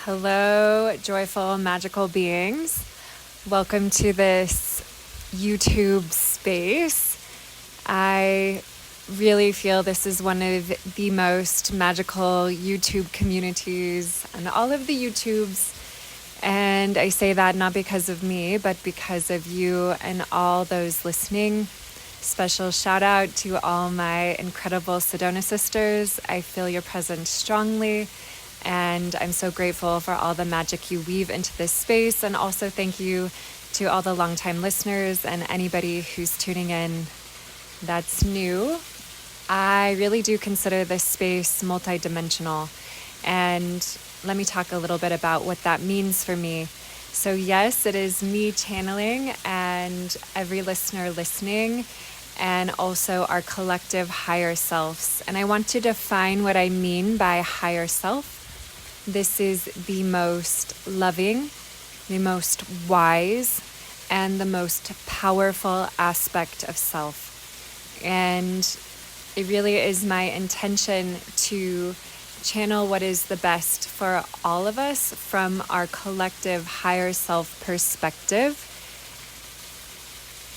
Hello, joyful, magical beings. Welcome to this YouTube space. I really feel this is one of the most magical YouTube communities on all of the YouTubes. And I say that not because of me, but because of you and all those listening. Special shout out to all my incredible Sedona sisters. I feel your presence strongly. And I'm so grateful for all the magic you weave into this space. And also thank you to all the longtime listeners and anybody who's tuning in that's new. I really do consider this space multidimensional. And let me talk a little bit about what that means for me. So yes, it is me channeling and every listener listening, and also our collective higher selves. And I want to define what I mean by higher self. This is the most loving, the most wise, and the most powerful aspect of self. And it really is my intention to channel what is the best for all of us from our collective higher self perspective.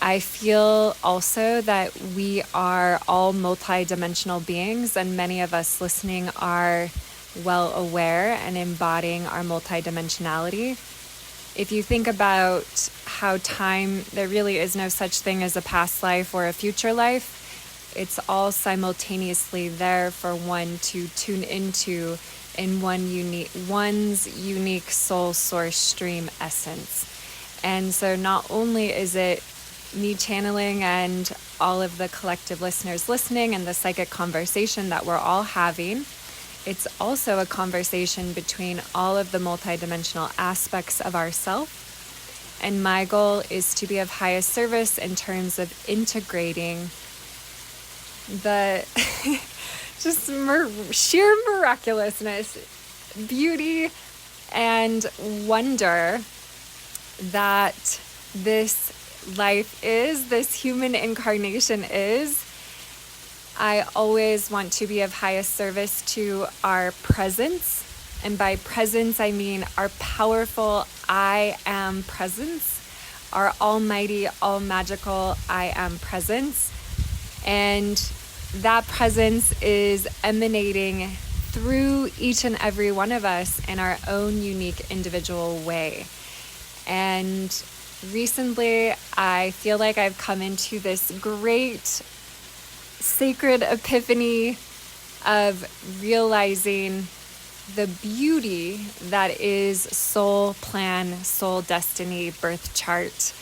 I feel also that we are all multidimensional beings, and many of us listening are well aware and embodying our multidimensionality. If you think about how time, there really is no such thing as a past life or a future life. It's all simultaneously there for one to tune into in one's unique soul source stream essence. And so not only is it me channeling and all of the collective listeners listening and the psychic conversation that we're all having, it's also a conversation between all of the multidimensional aspects of ourself. And my goal is to be of highest service in terms of integrating the just sheer miraculousness, beauty, and wonder that this life is, this human incarnation is. I always want to be of highest service to our presence. And by presence, I mean our powerful I am presence, our almighty, all magical I am presence. And that presence is emanating through each and every one of us in our own unique individual way. And recently, I feel like I've come into this great sacred epiphany of realizing the beauty that is soul plan, soul destiny, birth chart.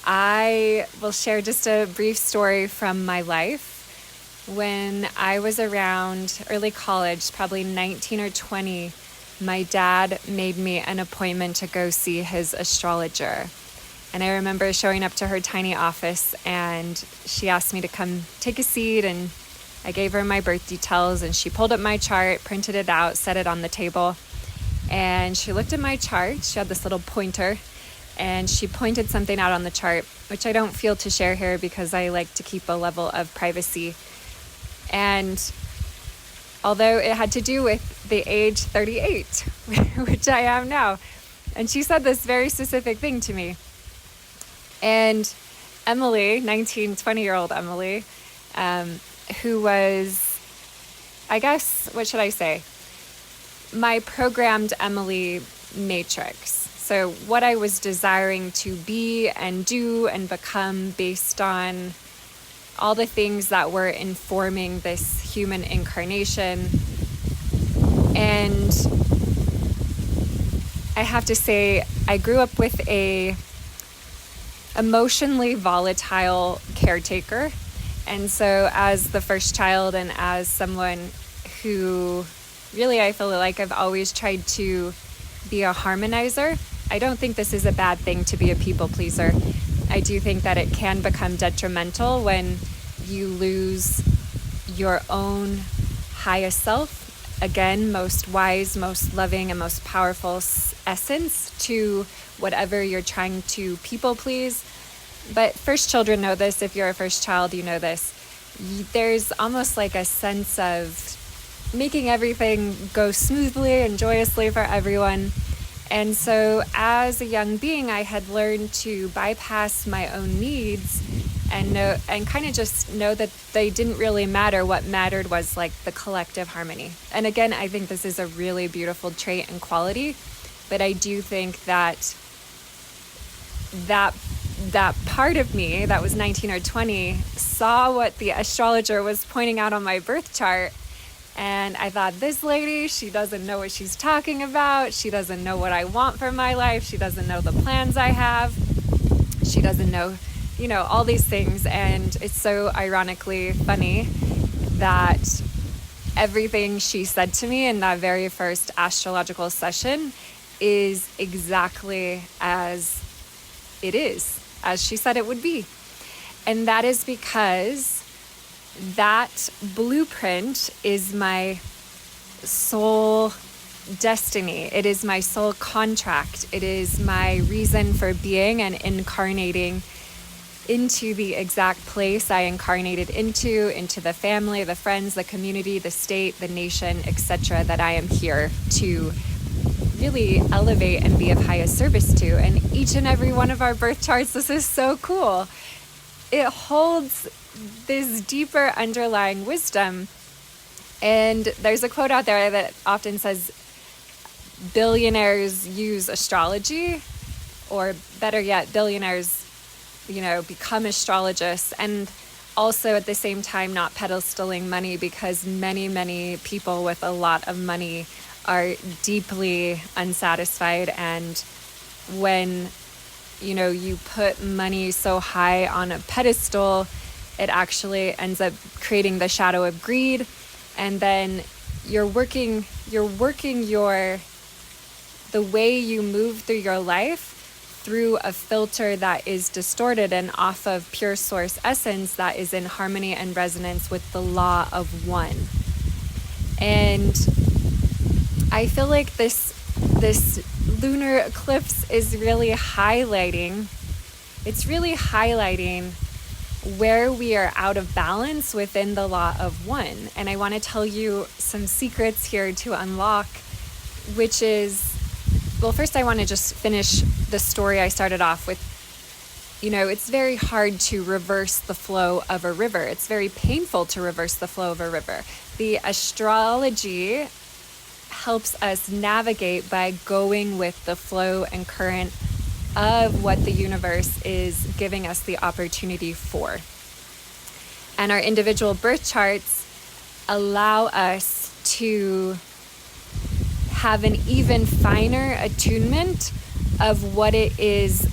I will share just a brief story from my life. When I was around early college, probably 19 or 20, my dad made me an appointment to go see his astrologer. And I remember showing up to her tiny office, and she asked me to come take a seat, and I gave her my birth details, and she pulled up my chart, printed it out, set it on the table. And she looked at my chart. She had this little pointer, and she pointed something out on the chart, which I don't feel to share here because I like to keep a level of privacy. And although it had to do with the age 38, which I am now, and she said this very specific thing to me. And Emily, 20-year-old Emily, who was, I guess, what should I say? My programmed Emily matrix. So what I was desiring to be and do and become based on all the things that were informing this human incarnation. And I have to say, I grew up with a emotionally volatile caretaker. And so as the first child and as someone who really, I feel like I've always tried to be a harmonizer. I don't think this is a bad thing to be a people pleaser. I do think that it can become detrimental when you lose your own highest self. Again, most wise, most loving, and most powerful essence to whatever you're trying to people please. But first children know this. If you're a first child, you know this. There's almost like a sense of making everything go smoothly and joyously for everyone. And so as a young being, I had learned to bypass my own needs and kind of just know that they didn't really matter. What mattered was like the collective harmony. And again, I think this is a really beautiful trait and quality, but I do think that part of me that was 19 or 20 saw what the astrologer was pointing out on my birth chart. And I thought, this lady, she doesn't know what she's talking about. She doesn't know what I want for my life. She doesn't know the plans I have. She doesn't know, all these things. And it's so ironically funny that everything she said to me in that very first astrological session is exactly as it is, as she said it would be. And that is because that blueprint is my soul destiny. It is my soul contract. It is my reason for being and incarnating into the exact place I incarnated into the family, the friends, the community, the state, the nation, etc., that I am here to really elevate and be of highest service to. And each and every one of our birth charts, this is so cool. It holds this deeper underlying wisdom. And there's a quote out there that often says, billionaires use astrology, or better yet, billionaires, become astrologists, and also at the same time not pedestaling money, because many, many people with a lot of money are deeply unsatisfied. And when you put money so high on a pedestal, it actually ends up creating the shadow of greed. And then you're working the way you move through your life through a filter that is distorted and off of pure source essence that is in harmony and resonance with the law of one. And I feel like this lunar eclipse is really highlighting where we are out of balance within the law of one. And I want to tell you some secrets here to unlock, which is, well, first I want to just finish the story I started off with. It's very hard to reverse the flow of a river. It's very painful to reverse the flow of a river. The astrology helps us navigate by going with the flow and current of what the universe is giving us the opportunity for. And our individual birth charts allow us to have an even finer attunement of what it is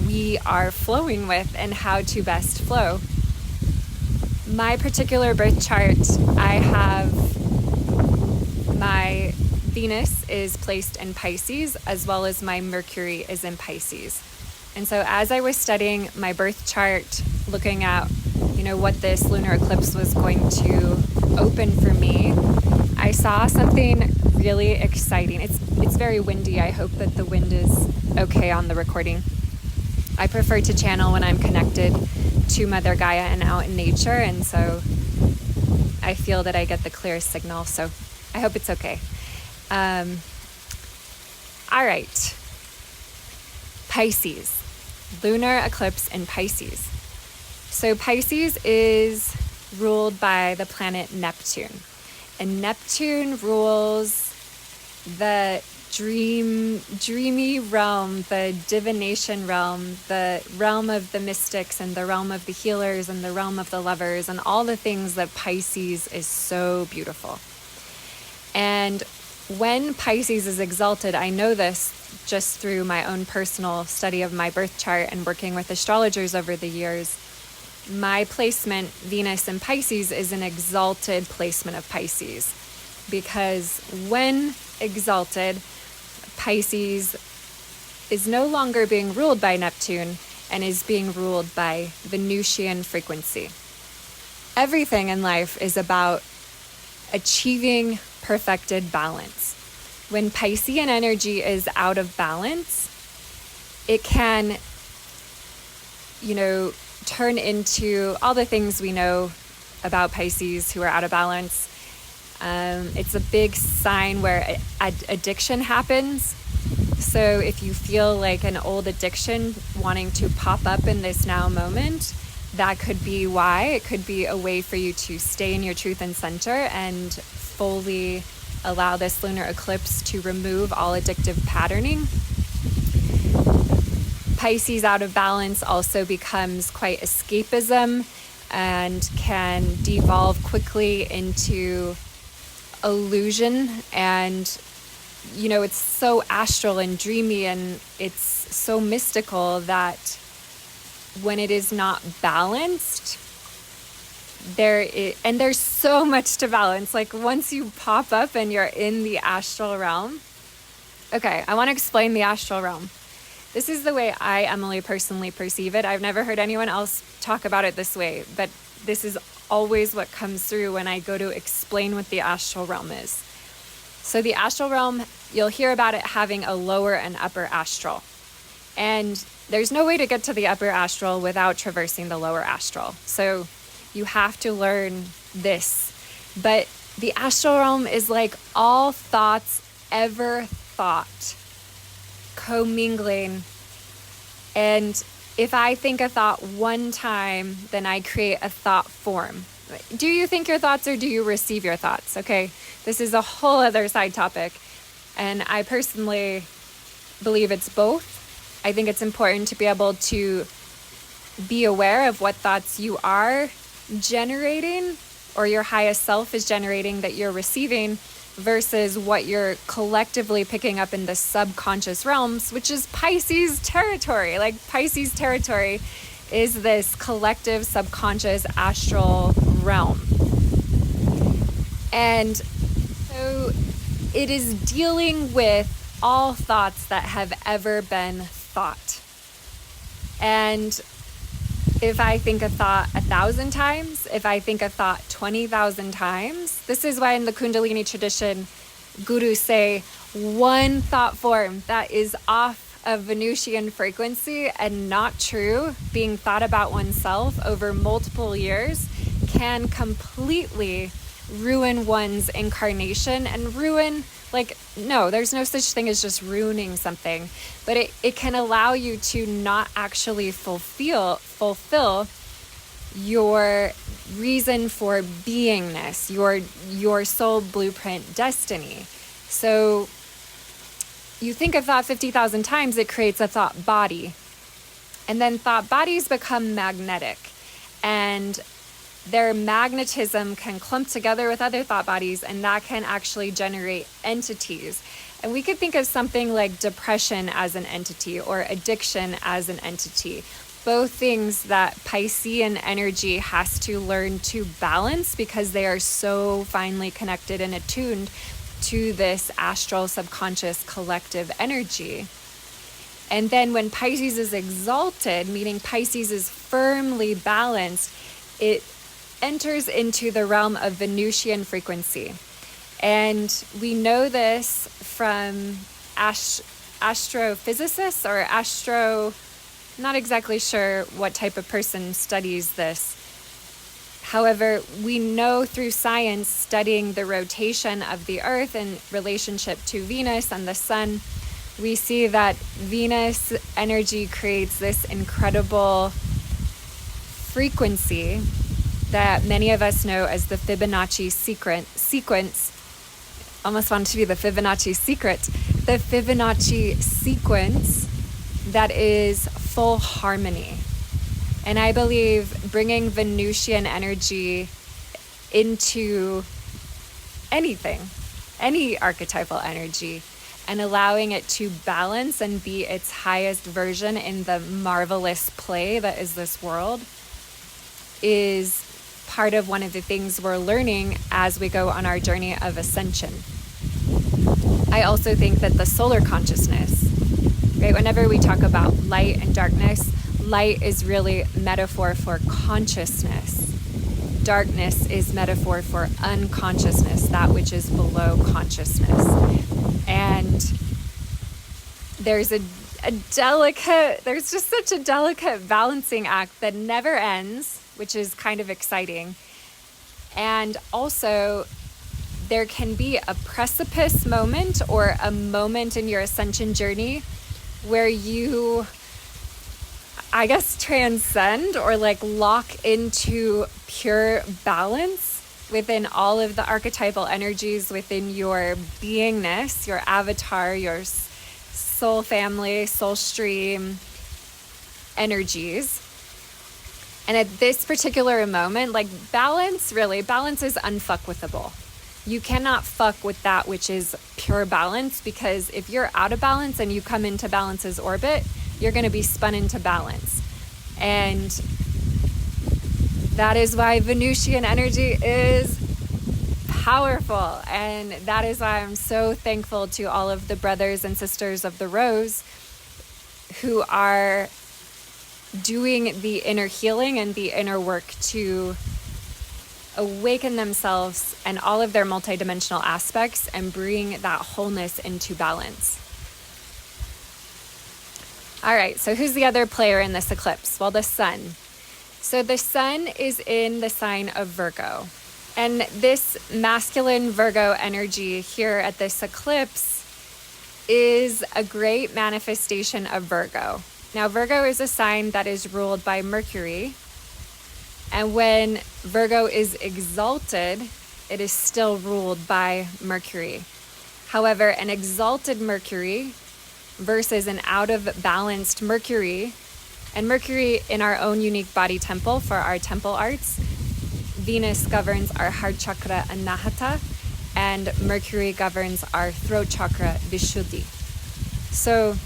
we are flowing with and how to best flow. My particular birth chart, I have my Venus is placed in Pisces, as well as my Mercury is in Pisces. And so as I was studying my birth chart, looking at, what this lunar eclipse was going to open for me, I saw something really exciting. It's very windy. I hope that the wind is okay on the recording. I prefer to channel when I'm connected to Mother Gaia and out in nature, and so I feel that I get the clearest signal, so I hope it's okay. All right. Pisces. Lunar eclipse in Pisces. So Pisces is ruled by the planet Neptune. And Neptune rules the dreamy realm, the divination realm, the realm of the mystics and the realm of the healers and the realm of the lovers and all the things that Pisces is so beautiful. And when Pisces is exalted, I know this just through my own personal study of my birth chart and working with astrologers over the years. My placement, Venus in Pisces, is an exalted placement of Pisces, because when exalted, Pisces is no longer being ruled by Neptune and is being ruled by Venusian frequency. Everything in life is about achieving perfected balance. When Piscean energy is out of balance, it can, turn into all the things we know about Pisces who are out of balance. It's a big sign where addiction happens. So if you feel like an old addiction wanting to pop up in this now moment, that could be why. It could be a way for you to stay in your truth and center and fully allow this lunar eclipse to remove all addictive patterning. Pisces out of balance also becomes quite escapism and can devolve quickly into illusion, and it's so astral and dreamy, and it's so mystical that when it is not balanced, there's so much to balance. Like once you pop up and you're in the astral realm. Okay, I want to explain the astral realm. This is the way I, Emily, personally perceive it. I've never heard anyone else talk about it this way, but this is always what comes through when I go to explain what the astral realm is. So the astral realm, you'll hear about it having a lower and upper astral. And there's no way to get to the upper astral without traversing the lower astral. So you have to learn this. But the astral realm is like all thoughts ever thought, commingling. And if I think a thought one time, then I create a thought form. Do you think your thoughts or do you receive your thoughts? Okay, this is a whole other side topic. And I personally believe it's both. I think it's important to be able to be aware of what thoughts you are generating or your highest self is generating that you're receiving versus what you're collectively picking up in the subconscious realms, which is Pisces territory. Like Pisces territory is this collective subconscious astral realm. And so it is dealing with all thoughts that have ever been thought. And if I think a thought 1,000 times, if I think a thought 20,000 times, this is why in the Kundalini tradition, gurus say one thought form that is off of Venusian frequency and not true, being thought about oneself over multiple years, can completely ruin one's incarnation and ruin, no, there's no such thing as just ruining something, but it can allow you to not actually fulfill your reason for beingness, your soul blueprint destiny. So you think a thought 50,000 times, it creates a thought body. And then thought bodies become magnetic. And their magnetism can clump together with other thought bodies, and that can actually generate entities. And we could think of something like depression as an entity or addiction as an entity. Both things that Piscean energy has to learn to balance because they are so finely connected and attuned to this astral subconscious collective energy. And then when Pisces is exalted, meaning Pisces is firmly balanced, it enters into the realm of Venusian frequency. And we know this from astrophysicists or not exactly sure what type of person studies this. However, we know through science, studying the rotation of the Earth in relationship to Venus and the Sun, we see that Venus energy creates this incredible frequency that many of us know as the Fibonacci sequence. Almost wanted to be the Fibonacci secret. The Fibonacci sequence that is full harmony. And I believe bringing Venusian energy into anything, any archetypal energy, and allowing it to balance and be its highest version in the marvelous play that is this world is part of one of the things we're learning as we go on our journey of ascension. I also think that the solar consciousness, right? Whenever we talk about light and darkness, light is really metaphor for consciousness. Darkness is metaphor for unconsciousness, that which is below consciousness. And there's just such a delicate balancing act that never ends, which is kind of exciting. And also there can be a precipice moment or a moment in your ascension journey where you, I guess, transcend or like lock into pure balance within all of the archetypal energies within your beingness, your avatar, your soul family, soul stream energies. And at this particular moment, like balance is unfuckwithable. You cannot fuck with that which is pure balance, because if you're out of balance and you come into balance's orbit, you're going to be spun into balance. And that is why Venusian energy is powerful. And that is why I'm so thankful to all of the brothers and sisters of the Rose who are doing the inner healing and the inner work to awaken themselves and all of their multidimensional aspects and bring that wholeness into balance. All right, so who's the other player in this eclipse? Well, the sun. So the sun is in the sign of Virgo. And this masculine Virgo energy here at this eclipse is a great manifestation of Virgo. Now, Virgo is a sign that is ruled by Mercury. And when Virgo is exalted, it is still ruled by Mercury. However, an exalted Mercury versus an out of balanced Mercury, and Mercury in our own unique body temple for our temple arts, Venus governs our heart chakra Anahata, and Mercury governs our throat chakra Vishuddhi. So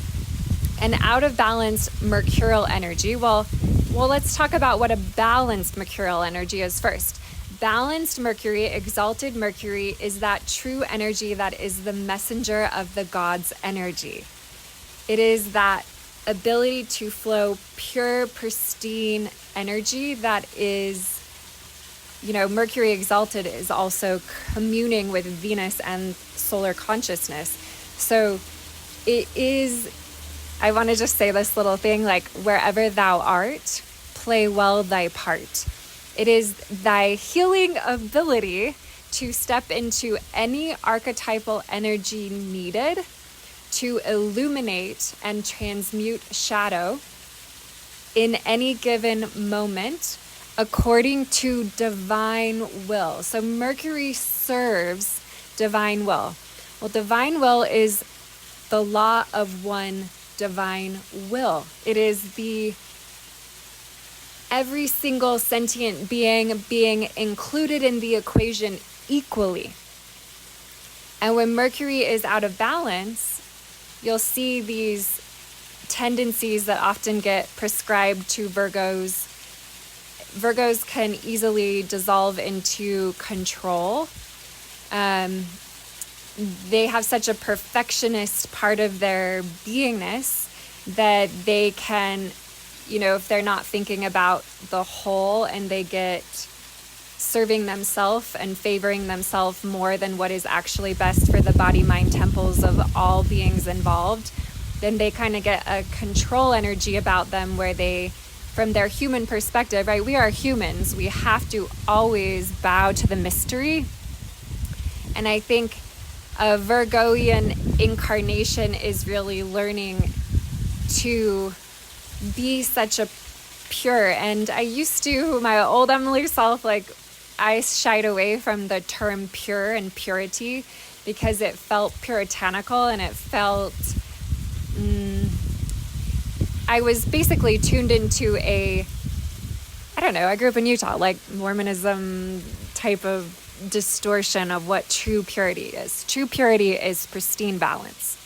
an out of balanced mercurial energy, well, let's talk about what a balanced mercurial energy is first. Balanced Mercury, exalted Mercury, is that true energy that is the messenger of the gods' energy. It is that ability to flow pure, pristine energy that is, Mercury exalted is also communing with Venus and solar consciousness. So it is, I want to just say this little thing, like, wherever thou art, play well thy part. It is thy healing ability to step into any archetypal energy needed to illuminate and transmute shadow in any given moment according to divine will. So Mercury serves divine will. Well, divine will is the law of one divine will. It is the every single sentient being included in the equation equally. And when Mercury is out of balance, you'll see these tendencies that often get prescribed to Virgos. Virgos can easily dissolve into control. They have such a perfectionist part of their beingness that they can, if they're not thinking about the whole and they get serving themselves and favoring themselves more than what is actually best for the body, mind, temples of all beings involved, then they kind of get a control energy about them where they, from their human perspective, right? We are humans. We have to always bow to the mystery. And I think a Virgoian incarnation is really learning to be such a pure. And I used to, my old Emily self, I shied away from the term pure and purity because it felt puritanical and it felt, I was basically tuned into I grew up in Utah, like Mormonism type of distortion of what true purity is. True purity is pristine balance.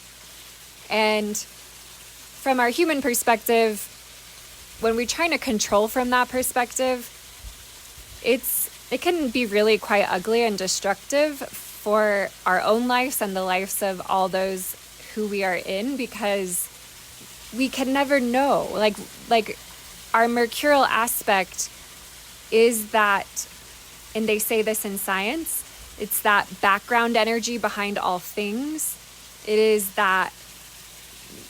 And from our human perspective, when we're trying to control from that perspective, it can be really quite ugly and destructive for our own lives and the lives of all those who we are in, because we can never know. Like our mercurial aspect is that, and they say this in science, it's that background energy behind all things. It is that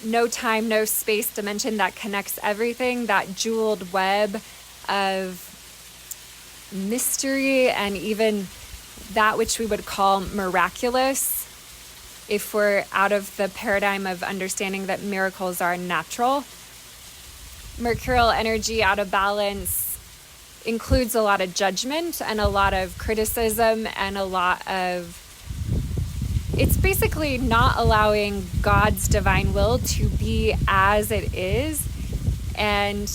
no time, no space dimension that connects everything, that jeweled web of mystery and even that which we would call miraculous, if we're out of the paradigm of understanding that miracles are natural. Mercurial energy out of balance includes a lot of judgment and a lot of criticism and a lot of, it's basically not allowing God's divine will to be as it is. And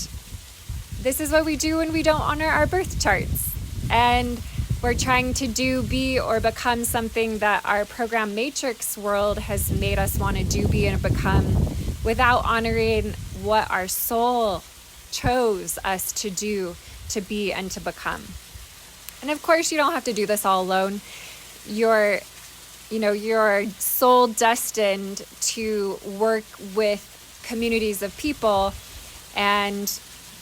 this is what we do when we don't honor our birth charts. And we're trying to do, be, or become something that our program matrix world has made us want to do, be, and become without honoring what our soul chose us to do, to be, and to become. And of course, you don't have to do this all alone. You're soul destined to work with communities of people and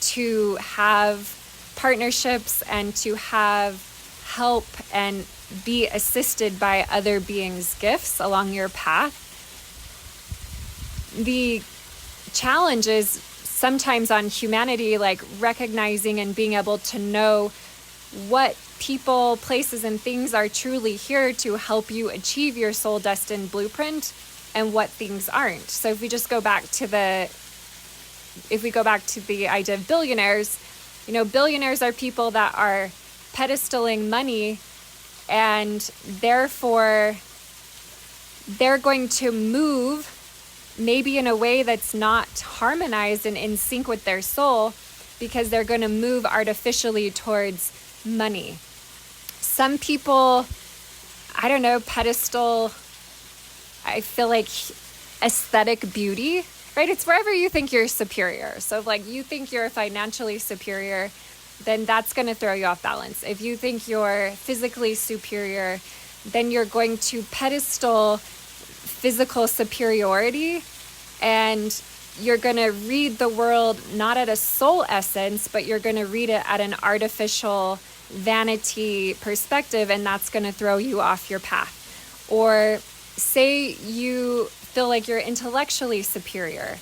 to have partnerships and to have help and be assisted by other beings' gifts along your path. The challenge is sometimes on humanity, like recognizing and being able to know what people, places, and things are truly here to help you achieve your soul destined blueprint and what things aren't. So if we go back to the idea of billionaires, billionaires are people that are pedestaling money, and therefore they're going to move maybe in a way that's not harmonized and in sync with their soul, because they're going to move artificially towards money. Some people, pedestal, I feel like aesthetic beauty, right? It's wherever you think you're superior. So if you think you're financially superior, then that's going to throw you off balance. If you think you're physically superior, then you're going to pedestal physical superiority, and you're going to read the world not at a soul essence, but you're going to read it at an artificial vanity perspective, and that's going to throw you off your path. Or say you feel like you're intellectually superior.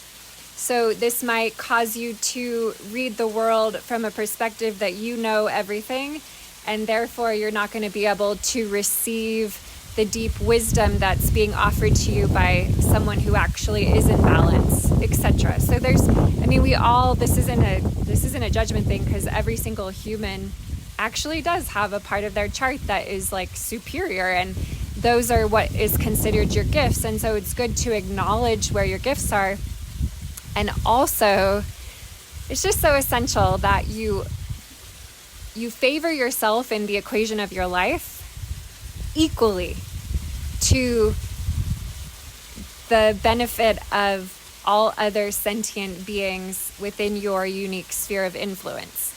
So this might cause you to read the world from a perspective that you know everything, and therefore you're not going to be able to receive the deep wisdom that's being offered to you by someone who actually is in balance, etc. So this isn't a judgment thing, because every single human actually does have a part of their chart that is superior, and those are what is considered your gifts. And so it's good to acknowledge where your gifts are. And also, it's just so essential that you favor yourself in the equation of your life equally to the benefit of all other sentient beings within your unique sphere of influence.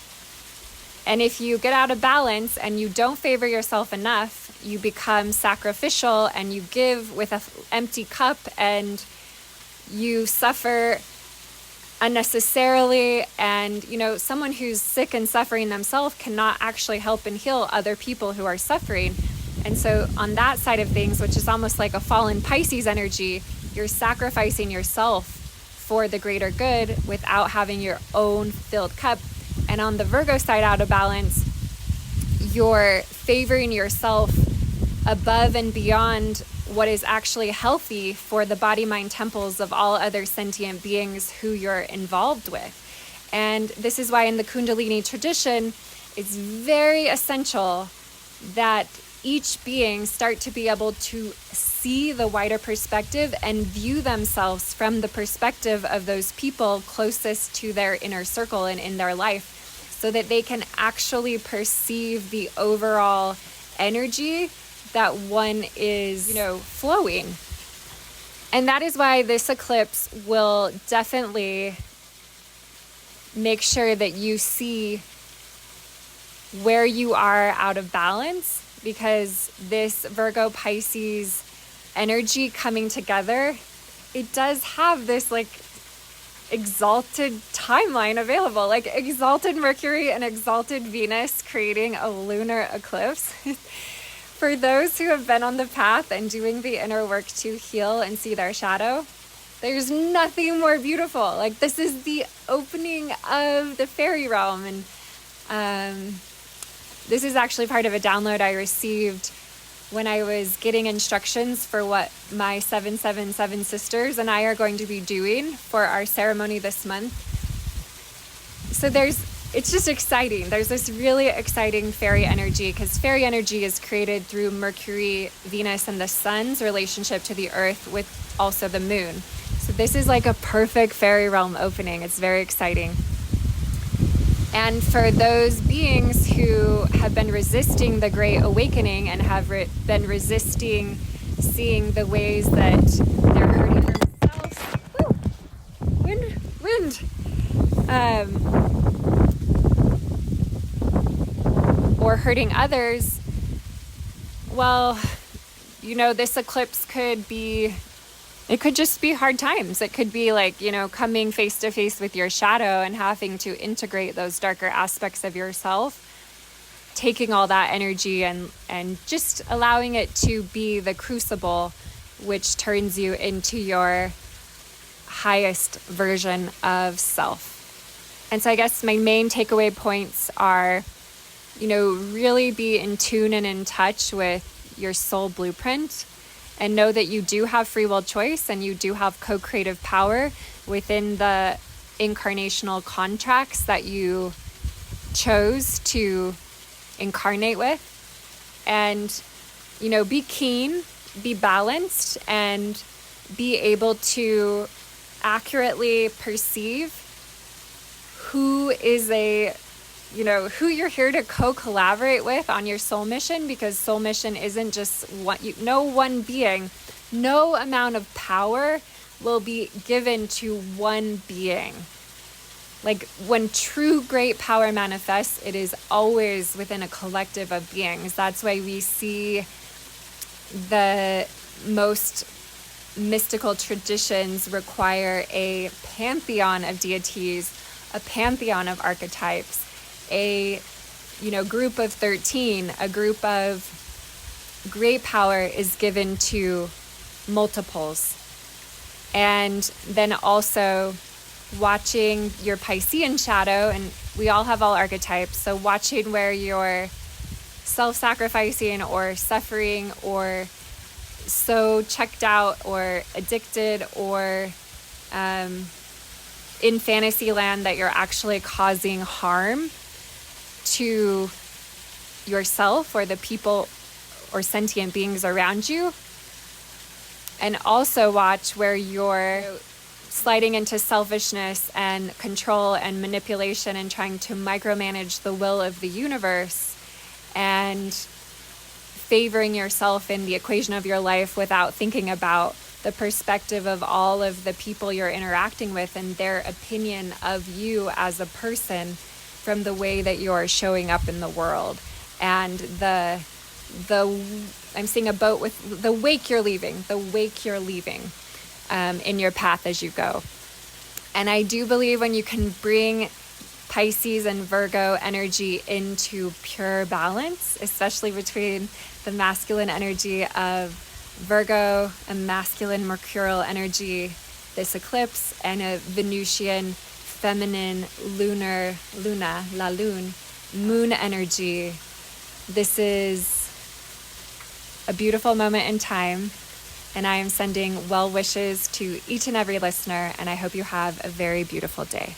And if you get out of balance and you don't favor yourself enough, you become sacrificial and you give with an empty cup, and you suffer unnecessarily. And someone who's sick and suffering themselves cannot actually help and heal other people who are suffering. And so on that side of things, which is almost like a fallen Pisces energy, you're sacrificing yourself for the greater good without having your own filled cup. And on the Virgo side, out of balance, you're favoring yourself above and beyond what is actually healthy for the body, mind, temples of all other sentient beings who you're involved with. And this is why in the Kundalini tradition, it's very essential that each being start to be able to see the wider perspective and view themselves from the perspective of those people closest to their inner circle and in their life, so that they can actually perceive the overall energy that one is, flowing. And that is why this eclipse will definitely make sure that you see where you are out of balance, because this Virgo Pisces energy coming together, it does have this exalted timeline available, exalted Mercury and exalted Venus creating a lunar eclipse. For those who have been on the path and doing the inner work to heal and see their shadow, there's nothing more beautiful. This is the opening of the fairy realm. And this is actually part of a download I received when I was getting instructions for what my 777 sisters and I are going to be doing for our ceremony this month. So it's just exciting. There's this really exciting fairy energy, because fairy energy is created through Mercury, Venus, and the sun's relationship to the earth with also the moon. So this is like a perfect fairy realm opening. It's very exciting. And for those beings who have been resisting the Great Awakening and have been resisting seeing the ways that they're hurting themselves, wind, or hurting others, well, this eclipse could just be hard times. It could be like, coming face to face with your shadow and having to integrate those darker aspects of yourself, taking all that energy and just allowing it to be the crucible which turns you into your highest version of self. And so I guess my main takeaway points are, really be in tune and in touch with your soul blueprint, and know that you do have free will choice and you do have co-creative power within the incarnational contracts that you chose to incarnate with. And, be keen, be balanced, and be able to accurately perceive who you're here to co-collaborate with on your soul mission, because soul mission isn't just one being. No amount of power will be given to one being. Like, when true great power manifests, it is always within a collective of beings. That's why we see the most mystical traditions require a pantheon of deities, a pantheon of archetypes, a group of 13, a group of great power is given to multiples. And then also watching your Piscean shadow, and we all have all archetypes, so watching where you're self-sacrificing or suffering or so checked out or addicted or in fantasy land that you're actually causing harm to yourself or the people or sentient beings around you. And also watch where you're sliding into selfishness and control and manipulation and trying to micromanage the will of the universe and favoring yourself in the equation of your life without thinking about the perspective of all of the people you're interacting with and their opinion of you as a person from the way that you're showing up in the world. And I'm seeing a boat with the wake you're leaving in your path as you go. And I do believe when you can bring Pisces and Virgo energy into pure balance, especially between the masculine energy of Virgo and masculine mercurial energy, this eclipse, and a Venusian feminine Luna, la lune, moon energy. This is a beautiful moment in time, and I am sending well wishes to each and every listener, and I hope you have a very beautiful day.